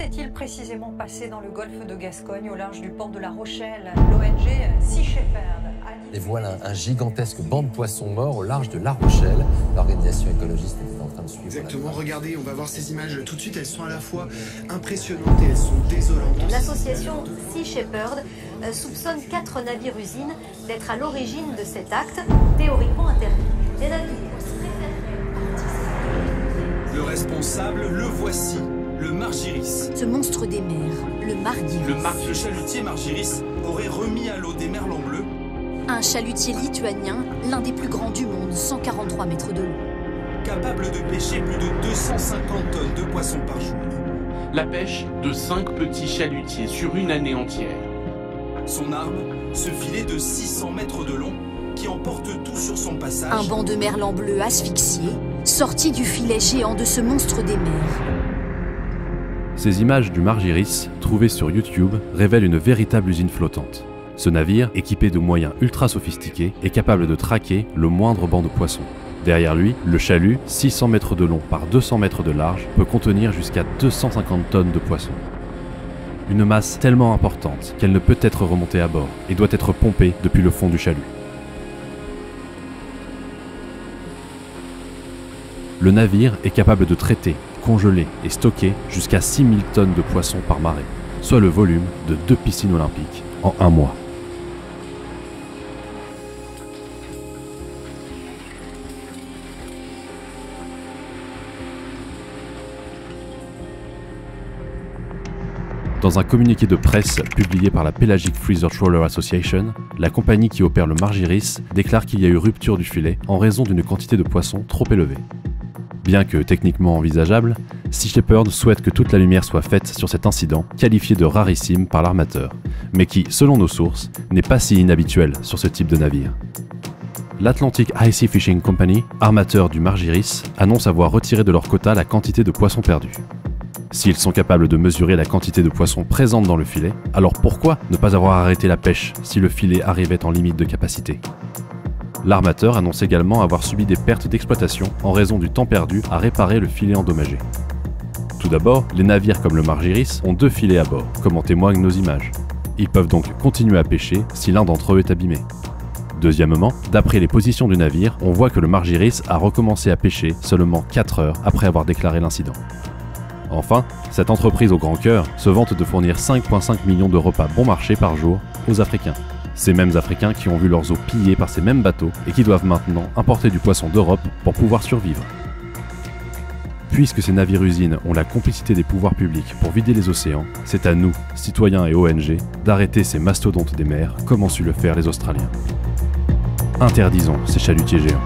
s'est-il précisément passé dans le golfe de Gascogne, au large du port de La Rochelle? L'ONG Sea Shepherd a dit... Et voilà un gigantesque banc de poissons morts au large de La Rochelle. L'organisation écologiste était en train de suivre. Exactement, regardez, on va voir ces images tout de suite, elles sont à la fois impressionnantes et elles sont désolantes. L'association Sea Shepherd soupçonne 4 navires-usines d'être à l'origine de cet acte théoriquement interdit. Les navires Le responsable, le voici, le Margiris. Ce monstre des mers, le Margiris. Le chalutier Margiris aurait remis à l'eau des merlans bleus. Un chalutier lituanien, l'un des plus grands du monde, 143 mètres de long. Capable de pêcher plus de 250 tonnes de poissons par jour. La pêche de 5 petits chalutiers sur une année entière. Son arme, ce filet de 600 mètres de long qui emporte tout sur son passage. Un banc de merlan bleu asphyxié, sorti du filet géant de ce monstre des mers. Ces images du Margiris, trouvées sur YouTube, révèlent une véritable usine flottante. Ce navire, équipé de moyens ultra sophistiqués, est capable de traquer le moindre banc de poissons. Derrière lui, le chalut, 600 mètres de long par 200 mètres de large, peut contenir jusqu'à 250 tonnes de poissons. Une masse tellement importante qu'elle ne peut être remontée à bord et doit être pompée depuis le fond du chalut. Le navire est capable de traiter, congeler et stocker jusqu'à 6000 tonnes de poissons par marée, soit le volume de 2 piscines olympiques en un mois. Dans un communiqué de presse publié par la Pelagic Freezer Trawler Association, la compagnie qui opère le Margiris déclare qu'il y a eu rupture du filet en raison d'une quantité de poissons trop élevée. Bien que techniquement envisageable, Sea Shepherd souhaite que toute la lumière soit faite sur cet incident, qualifié de rarissime par l'armateur, mais qui, selon nos sources, n'est pas si inhabituel sur ce type de navire. L'Atlantic High Sea Fishing Company, armateur du Margiris, annonce avoir retiré de leur quota la quantité de poissons perdus. S'ils sont capables de mesurer la quantité de poissons présente dans le filet, alors pourquoi ne pas avoir arrêté la pêche si le filet arrivait en limite de capacité ? L'armateur annonce également avoir subi des pertes d'exploitation en raison du temps perdu à réparer le filet endommagé. Tout d'abord, les navires comme le Margiris ont 2 filets à bord, comme en témoignent nos images. Ils peuvent donc continuer à pêcher si l'un d'entre eux est abîmé. Deuxièmement, d'après les positions du navire, on voit que le Margiris a recommencé à pêcher seulement 4 heures après avoir déclaré l'incident. Enfin, cette entreprise au grand cœur se vante de fournir 5,5 millions de repas bon marché par jour aux Africains. Ces mêmes Africains qui ont vu leurs eaux pillées par ces mêmes bateaux et qui doivent maintenant importer du poisson d'Europe pour pouvoir survivre. Puisque ces navires-usines ont la complicité des pouvoirs publics pour vider les océans, c'est à nous, citoyens et ONG, d'arrêter ces mastodontes des mers comme ont su le faire les Australiens. Interdisons ces chalutiers géants.